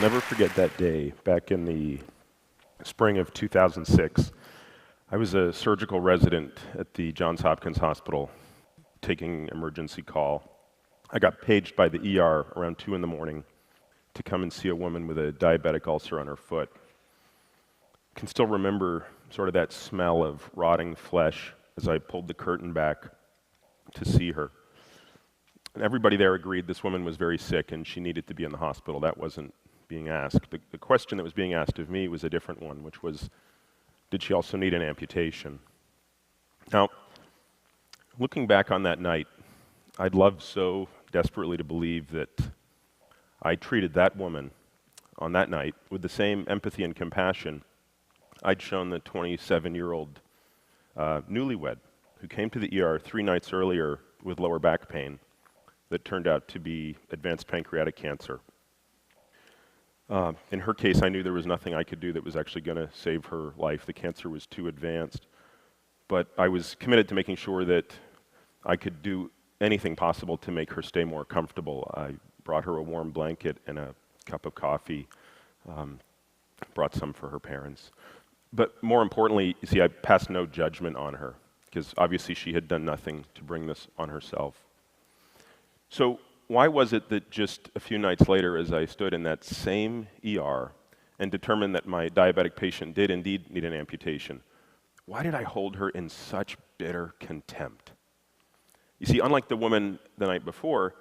never forget that day back in the spring of 2006. I was a surgical resident at the Johns Hopkins Hospital taking emergency call. I got paged by the ER around 2 in the morning to come and see a woman with a diabetic ulcer on her foot. I can still remember sort of that smell of rotting flesh as I pulled the curtain back to see her. And everybody there agreed this woman was very sick and she needed to be in the hospital. That wasn't being asked. The question that was being asked of me was a different one, which was, did she also need an amputation? Now, looking back on that night, I'd love so desperately to believe that I treated that woman on that night with the same empathy and compassion I'd shown the 27-year-old newlywed who came to the ER 3 nights earlier with lower back pain that turned out to be advanced pancreatic cancer. In her case, I knew there was nothing I could do that was actually going to save her life. The cancer was too advanced. But I was committed to making sure that I could do anything possible to make her stay more comfortable. I brought her a warm blanket and a cup of coffee, brought some for her parents. But more importantly, you see, I passed no judgment on her, because obviously she had done nothing to bring this on herself. So why was it that just a few nights later, as I stood in that same ER and determined that my diabetic patient did indeed need an amputation, why did I hold her in such bitter contempt? You see, unlike the woman the night before,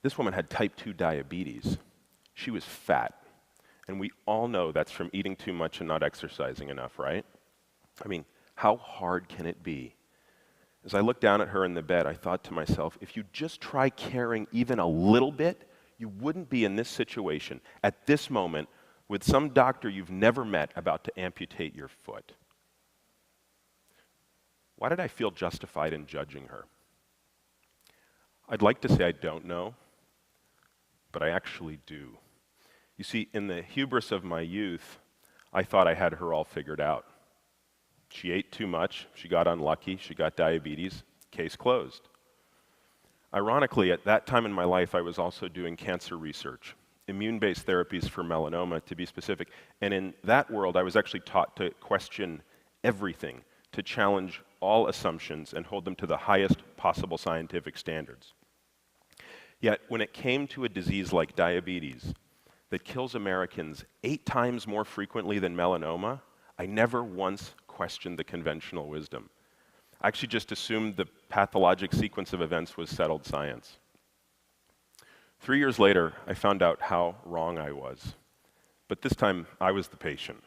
this woman had type 2 diabetes. She was fat. And we all know that's from eating too much and not exercising enough, right? I mean, how hard can it be? As I looked down at her in the bed, I thought to myself, if you just try caring even a little bit, you wouldn't be in this situation at this moment with some doctor you've never met about to amputate your foot. Why did I feel justified in judging her? I'd like to say I don't know, but I actually do. You see, in the hubris of my youth, I thought I had her all figured out. She ate too much, she got unlucky, she got diabetes, case closed. Ironically, at that time in my life, I was also doing cancer research, immune-based therapies for melanoma, to be specific. And in that world, I was actually taught to question everything, to challenge all assumptions and hold them to the highest possible scientific standards. Yet, when it came to a disease like diabetes that kills Americans 8 times more frequently than melanoma, I never once questioned the conventional wisdom. I actually just assumed the pathologic sequence of events was settled science. 3 years later, I found out how wrong I was. But this time, I was the patient.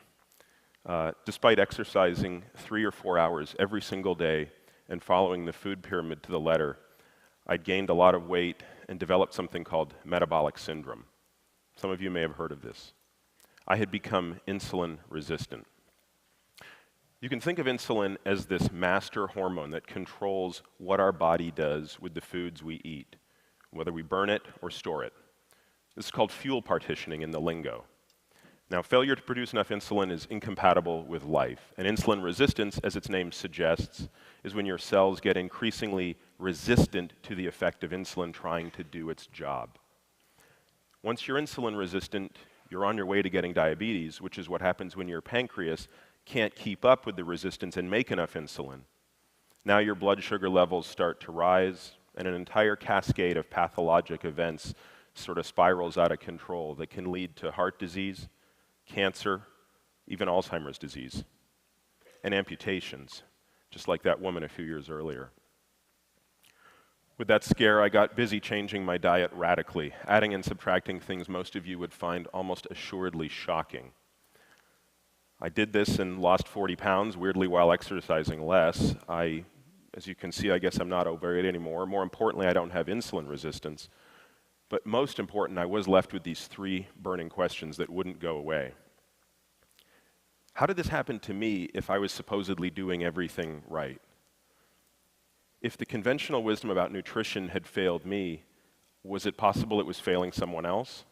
Despite exercising 3 or 4 hours every single day and following the food pyramid to the letter, I'd gained a lot of weight and developed something called metabolic syndrome. Some of you may have heard of this. I had become insulin resistant. You can think of insulin as this master hormone that controls what our body does with the foods we eat, whether we burn it or store it. This is called fuel partitioning in the lingo. Now, failure to produce enough insulin is incompatible with life, and insulin resistance, as its name suggests, is when your cells get increasingly resistant to the effect of insulin trying to do its job. Once you're insulin resistant, you're on your way to getting diabetes, which is what happens when your pancreas can't keep up with the resistance and make enough insulin. Now your blood sugar levels start to rise, and an entire cascade of pathologic events sort of spirals out of control that can lead to heart disease, cancer, even Alzheimer's disease, and amputations, just like that woman a few years earlier. With that scare, I got busy changing my diet radically, adding and subtracting things most of you would find almost assuredly shocking. I did this and lost 40 pounds, weirdly, while exercising less. As you can see, I guess I'm not overweight anymore. More importantly, I don't have insulin resistance. But most important, I was left with these 3 burning questions that wouldn't go away. How did this happen to me if I was supposedly doing everything right? If the conventional wisdom about nutrition had failed me, was it possible it was failing someone else?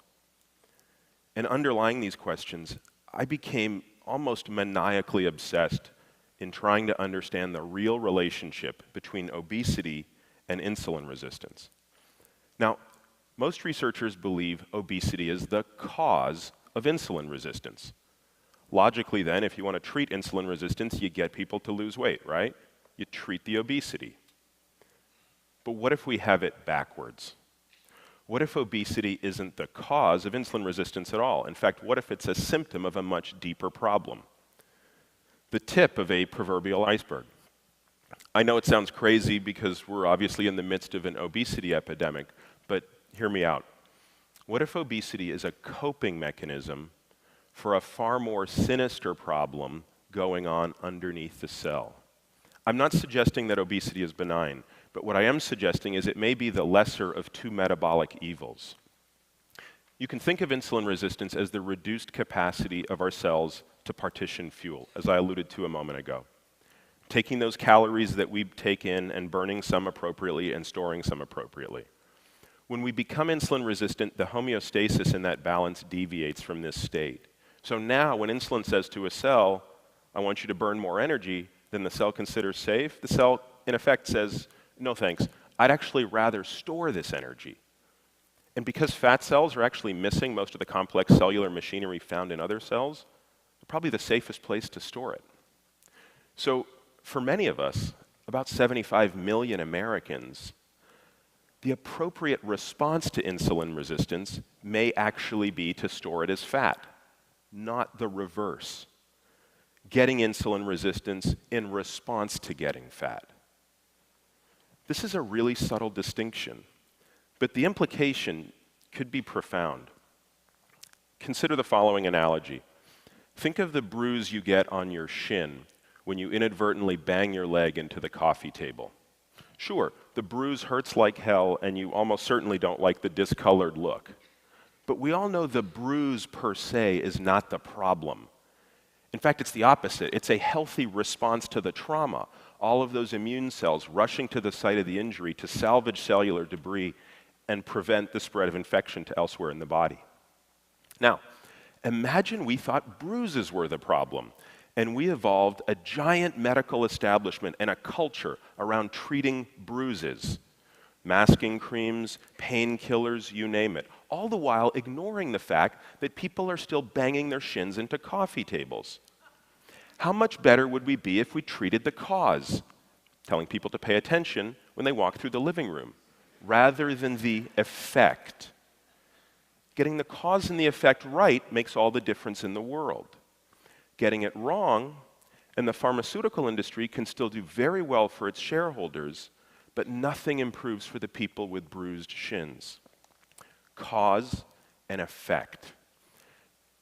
And underlying these questions, I became almost maniacally obsessed in trying to understand the real relationship between obesity and insulin resistance. Now, most researchers believe obesity is the cause of insulin resistance. Logically then, if you want to treat insulin resistance, you get people to lose weight, right? You treat the obesity. But what if we have it backwards? What if obesity isn't the cause of insulin resistance at all? In fact, what if it's a symptom of a much deeper problem? The tip of a proverbial iceberg. I know it sounds crazy because we're obviously in the midst of an obesity epidemic, but hear me out. What if obesity is a coping mechanism for a far more sinister problem going on underneath the cell? I'm not suggesting that obesity is benign, but what I am suggesting is it may be the lesser of two metabolic evils. You can think of insulin resistance as the reduced capacity of our cells to partition fuel, as I alluded to a moment ago. Taking those calories that we take in and burning some appropriately and storing some appropriately. When we become insulin resistant, the homeostasis in that balance deviates from this state. So now when insulin says to a cell, I want you to burn more energy than the cell considers safe, the cell in effect says, no thanks, I'd actually rather store this energy. And because fat cells are actually missing most of the complex cellular machinery found in other cells, they're probably the safest place to store it. So for many of us, about 75 million Americans, the appropriate response to insulin resistance may actually be to store it as fat, not the reverse. Getting insulin resistance in response to getting fat. This is a really subtle distinction, but the implication could be profound. Consider the following analogy. Think of the bruise you get on your shin when you inadvertently bang your leg into the coffee table. Sure, the bruise hurts like hell and you almost certainly don't like the discolored look. But we all know the bruise per se is not the problem. In fact, it's the opposite. It's a healthy response to the trauma. All of those immune cells rushing to the site of the injury to salvage cellular debris and prevent the spread of infection to elsewhere in the body. Now, imagine we thought bruises were the problem, and we evolved a giant medical establishment and a culture around treating bruises. Masking creams, painkillers, you name it, all the while ignoring the fact that people are still banging their shins into coffee tables. How much better would we be if we treated the cause, telling people to pay attention when they walk through the living room, rather than the effect? Getting the cause and the effect right makes all the difference in the world. Getting it wrong, and the pharmaceutical industry can still do very well for its shareholders, but nothing improves for the people with bruised shins. Cause and effect.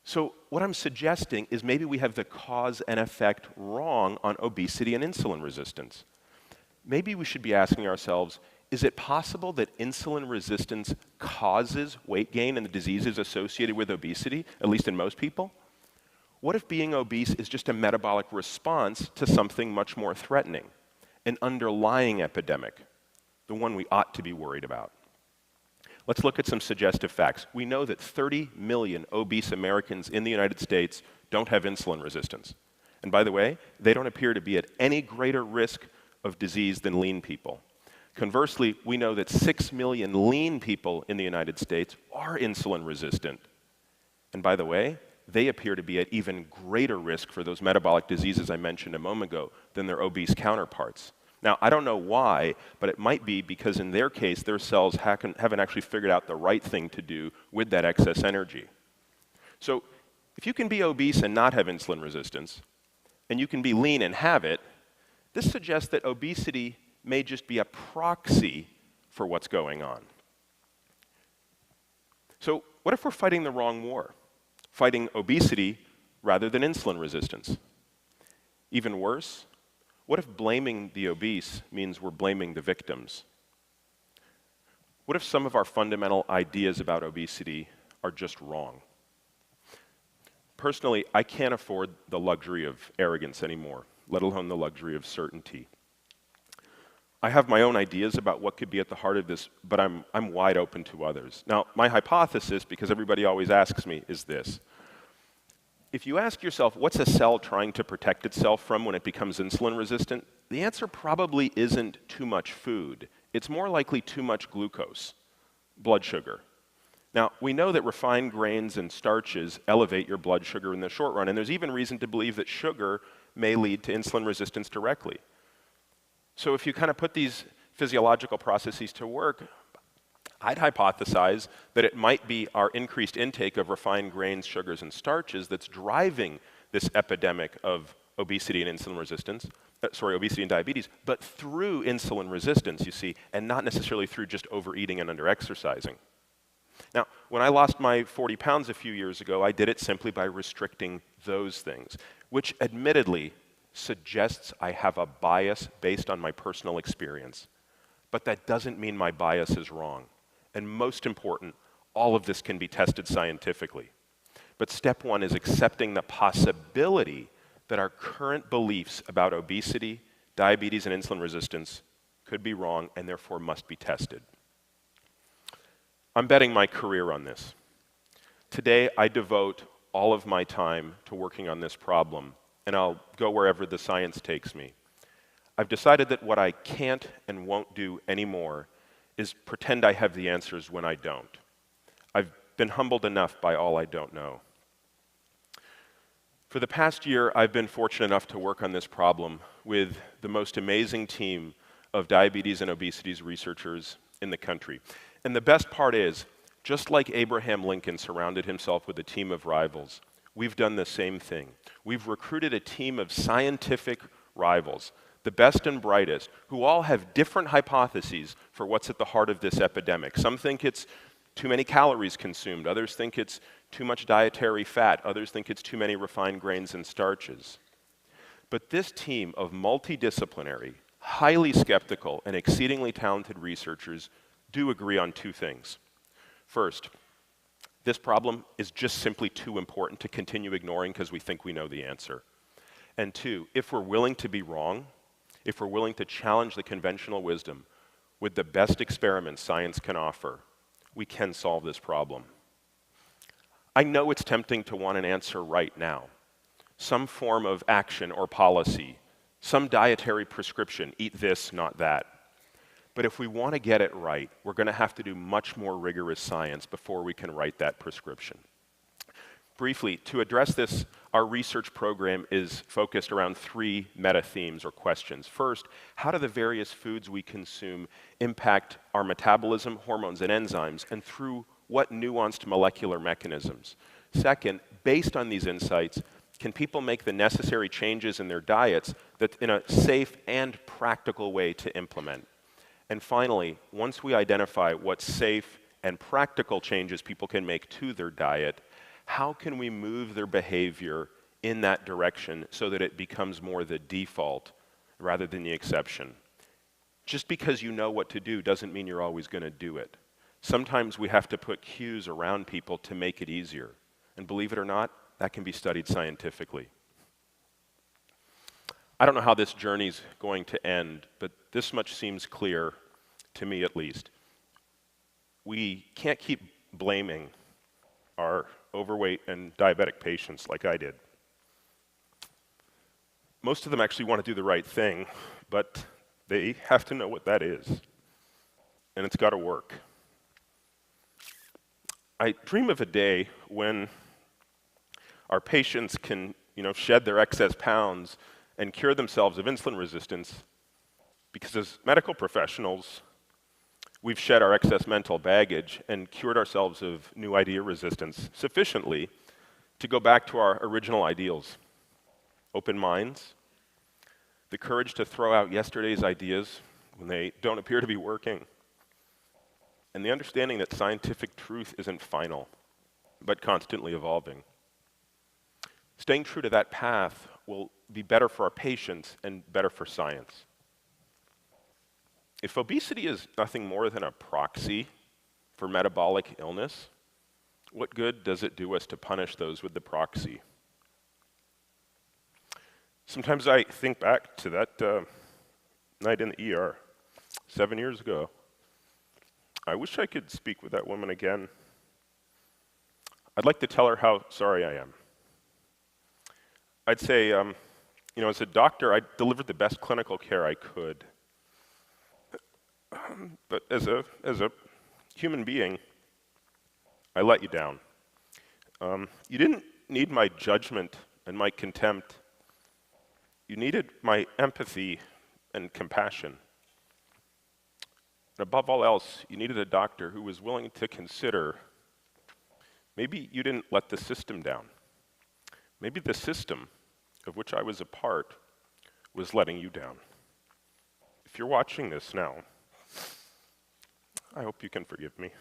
So what I'm suggesting is maybe we have the cause and effect wrong on obesity and insulin resistance. Maybe we should be asking ourselves, is it possible that insulin resistance causes weight gain and the diseases associated with obesity, at least in most people? What if being obese is just a metabolic response to something much more threatening, an underlying epidemic, the one we ought to be worried about? Let's look at some suggestive facts. We know that 30 million obese Americans in the United States don't have insulin resistance. And by the way, they don't appear to be at any greater risk of disease than lean people. Conversely, we know that 6 million lean people in the United States are insulin resistant. And by the way, they appear to be at even greater risk for those metabolic diseases I mentioned a moment ago than their obese counterparts. Now, I don't know why, but it might be because in their case, their cells haven't actually figured out the right thing to do with that excess energy. So if you can be obese and not have insulin resistance, and you can be lean and have it, this suggests that obesity may just be a proxy for what's going on. So what if we're fighting the wrong war? Fighting obesity rather than insulin resistance? Even worse, what if blaming the obese means we're blaming the victims? What if some of our fundamental ideas about obesity are just wrong? Personally, I can't afford the luxury of arrogance anymore, let alone the luxury of certainty. I have my own ideas about what could be at the heart of this, but I'm wide open to others. Now, my hypothesis, because everybody always asks me, is this. If you ask yourself, what's a cell trying to protect itself from when it becomes insulin resistant? The answer probably isn't too much food. It's more likely too much glucose, blood sugar. Now, we know that refined grains and starches elevate your blood sugar in the short run, and there's even reason to believe that sugar may lead to insulin resistance directly. So if you kind of put these physiological processes to work, I'd hypothesize that it might be our increased intake of refined grains, sugars, and starches that's driving this epidemic of obesity and insulin resistance, obesity and diabetes, but through insulin resistance, you see, and not necessarily through just overeating and underexercising. Now, when I lost my 40 pounds a few years ago, I did it simply by restricting those things, which admittedly suggests I have a bias based on my personal experience. But that doesn't mean my bias is wrong. And most important, all of this can be tested scientifically. But step one is accepting the possibility that our current beliefs about obesity, diabetes, and insulin resistance could be wrong and therefore must be tested. I'm betting my career on this. Today, I devote all of my time to working on this problem, and I'll go wherever the science takes me. I've decided that what I can't and won't do anymore is pretend I have the answers when I don't. I've been humbled enough by all I don't know. For the past year, I've been fortunate enough to work on this problem with the most amazing team of diabetes and obesity researchers in the country. And the best part is, just like Abraham Lincoln surrounded himself with a team of rivals, we've done the same thing. We've recruited a team of scientific rivals, the best and brightest, who all have different hypotheses for what's at the heart of this epidemic. Some think it's too many calories consumed, others think it's too much dietary fat, others think it's too many refined grains and starches. But this team of multidisciplinary, highly skeptical, and exceedingly talented researchers do agree on two things. First, this problem is just simply too important to continue ignoring because we think we know the answer. And two, if we're willing to be wrong, if we're willing to challenge the conventional wisdom with the best experiments science can offer, we can solve this problem. I know it's tempting to want an answer right now. Some form of action or policy, some dietary prescription, eat this, not that. But if we want to get it right, we're going to have to do much more rigorous science before we can write that prescription. Briefly, to address this, our research program is focused around three meta-themes or questions. First, how do the various foods we consume impact our metabolism, hormones, and enzymes, and through what nuanced molecular mechanisms? Second, based on these insights, can people make the necessary changes in their diets that in a safe and practical way to implement? And finally, once we identify what safe and practical changes people can make to their diet, how can we move their behavior in that direction so that it becomes more the default rather than the exception? Just because you know what to do doesn't mean you're always going to do it. Sometimes we have to put cues around people to make it easier. And believe it or not, that can be studied scientifically. I don't know how this journey's going to end, but this much seems clear, to me at least. We can't keep blaming our overweight and diabetic patients like I did. Most of them actually want to do the right thing, but they have to know what that is. And it's got to work. I dream of a day when our patients can, shed their excess pounds and cure themselves of insulin resistance, because as medical professionals, we've shed our excess mental baggage and cured ourselves of new idea resistance sufficiently to go back to our original ideals. Open minds, the courage to throw out yesterday's ideas when they don't appear to be working, and the understanding that scientific truth isn't final, but constantly evolving. Staying true to that path will be better for our patients and better for science. If obesity is nothing more than a proxy for metabolic illness, what good does it do us to punish those with the proxy? Sometimes I think back to that night in the ER 7 years ago. I wish I could speak with that woman again. I'd like to tell her how sorry I am. I'd say, as a doctor, I delivered the best clinical care I could. But as a human being, I let you down. You didn't need my judgment and my contempt. You needed my empathy and compassion. And above all else, you needed a doctor who was willing to consider maybe you didn't let the system down. Maybe the system of which I was a part was letting you down. If you're watching this now, I hope you can forgive me.